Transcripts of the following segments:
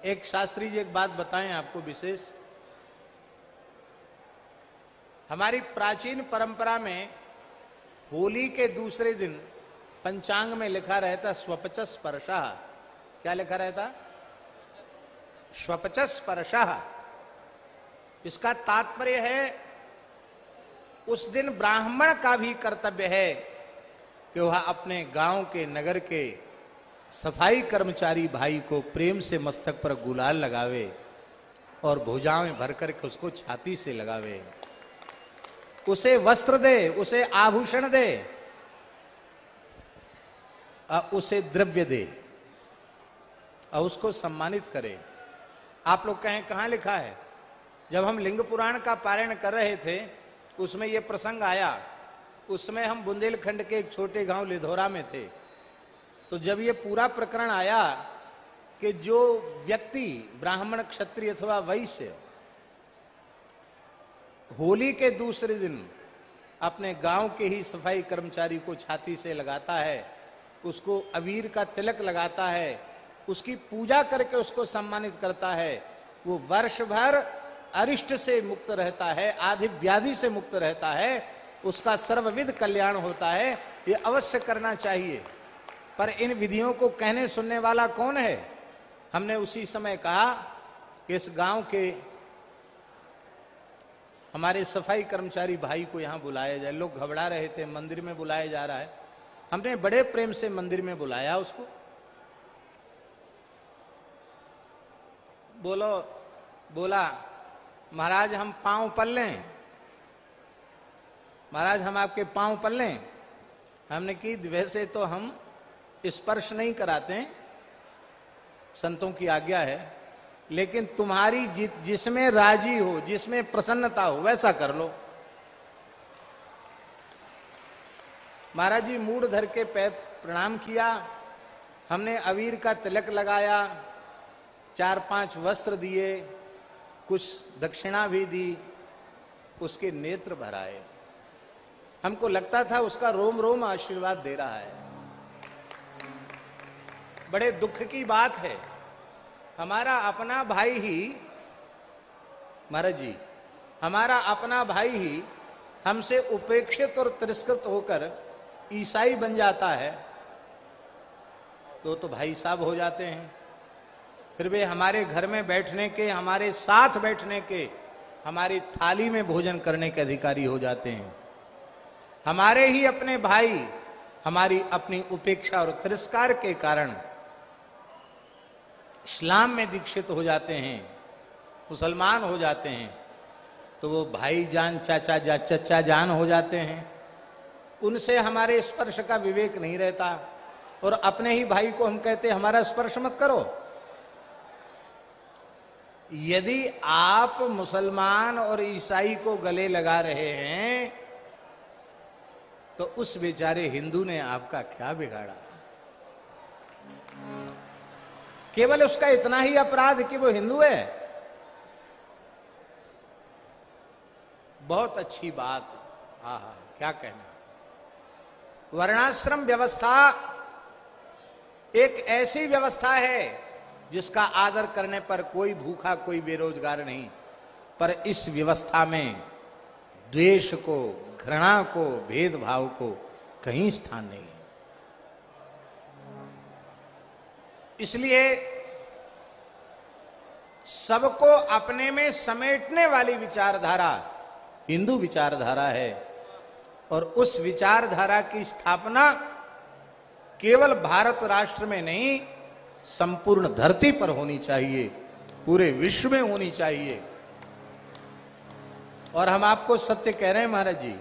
एक शास्त्री जी एक बात बताएं आपको विशेष। हमारी प्राचीन परंपरा में होली के दूसरे दिन पंचांग में लिखा रहता स्वपच स्पर्शः। क्या लिखा रहता? स्वपच स्पर्शः। इसका तात्पर्य है उस दिन ब्राह्मण का भी कर्तव्य है कि वह अपने गांव के नगर के सफाई कर्मचारी भाई को प्रेम से मस्तक पर गुलाल लगावे और भुजाओं में भर करके उसको छाती से लगावे, उसे वस्त्र दे, उसे आभूषण दे, उसे द्रव्य दे और उसको सम्मानित करे। आप लोग कहें कहां लिखा है? जब हम लिंग पुराण का पारायण कर रहे थे उसमें यह प्रसंग आया। उसमें हम बुंदेलखंड के एक छोटे गांव लिधौरा में थे। तो जब ये पूरा प्रकरण आया कि जो व्यक्ति ब्राह्मण क्षत्रिय अथवा वैश्य होली के दूसरे दिन अपने गांव के ही सफाई कर्मचारी को छाती से लगाता है, उसको अबीर का तिलक लगाता है, उसकी पूजा करके उसको सम्मानित करता है, वो वर्ष भर अरिष्ट से मुक्त रहता है, आदि व्याधि से मुक्त रहता है, उसका सर्वविध कल्याण होता है। ये अवश्य करना चाहिए। पर इन विधियों को कहने सुनने वाला कौन है? हमने उसी समय कहा कि इस गांव के हमारे सफाई कर्मचारी भाई को यहां बुलाया जाए। लोग घबरा रहे थे, मंदिर में बुलाया जा रहा है। हमने बड़े प्रेम से मंदिर में बुलाया उसको। बोला महाराज हम पांव पल लें, महाराज हम आपके पांव पल लें। हमने की वैसे तो हम स्पर्श नहीं कराते, संतों की आज्ञा है, लेकिन तुम्हारी जिसमें राजी हो, जिसमें प्रसन्नता हो वैसा कर लो। महाराज जी मूढ़ धर के पैर प्रणाम किया। हमने अबीर का तिलक लगाया, 4-5 वस्त्र दिए, कुछ दक्षिणा भी दी, उसके नेत्र भराए। हमको लगता था उसका रोम रोम आशीर्वाद दे रहा है। बड़े दुख की बात है, हमारा अपना भाई ही, महाराज जी हमारा अपना भाई ही हमसे उपेक्षित और तिरस्कृत होकर ईसाई बन जाता है तो भाई साहब हो जाते हैं। फिर वे हमारे घर में बैठने के, हमारे साथ बैठने के, हमारी थाली में भोजन करने के अधिकारी हो जाते हैं। हमारे ही अपने भाई हमारी अपनी उपेक्षा और तिरस्कार के कारण इस्लाम में दीक्षित हो जाते हैं, मुसलमान हो जाते हैं, तो वो भाई जान चचा जान हो जाते हैं। उनसे हमारे स्पर्श का विवेक नहीं रहता और अपने ही भाई को हम कहते हमारा स्पर्श मत करो। यदि आप मुसलमान और ईसाई को गले लगा रहे हैं तो उस बेचारे हिंदू ने आपका क्या बिगाड़ा? केवल उसका इतना ही अपराध कि वो हिंदू है। बहुत अच्छी बात, हाँ क्या कहना। वर्णाश्रम व्यवस्था एक ऐसी व्यवस्था है जिसका आदर करने पर कोई भूखा, कोई बेरोजगार नहीं। पर इस व्यवस्था में द्वेष को, घृणा को, भेदभाव को कहीं स्थान नहीं है। इसलिए सबको अपने में समेटने वाली विचारधारा हिंदू विचारधारा है और उस विचारधारा की स्थापना केवल भारत राष्ट्र में नहीं, संपूर्ण धरती पर होनी चाहिए, पूरे विश्व में होनी चाहिए। और हम आपको सत्य कह रहे हैं महाराज जी,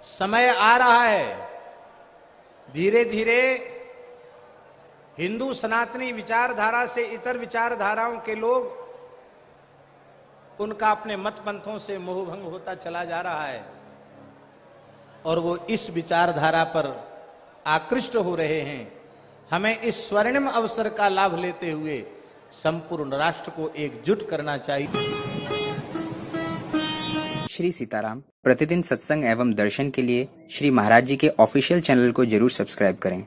समय आ रहा है, धीरे धीरे हिंदू सनातनी विचारधारा से इतर विचारधाराओं के लोग, उनका अपने मत पंथों से मोहभंग होता चला जा रहा है और वो इस विचारधारा पर आकृष्ट हो रहे हैं। हमें इस स्वर्णिम अवसर का लाभ लेते हुए संपूर्ण राष्ट्र को एकजुट करना चाहिए। श्री सीताराम प्रतिदिन सत्संग एवं दर्शन के लिए श्री महाराज जी के ऑफिशियल चैनल को जरूर सब्सक्राइब करें।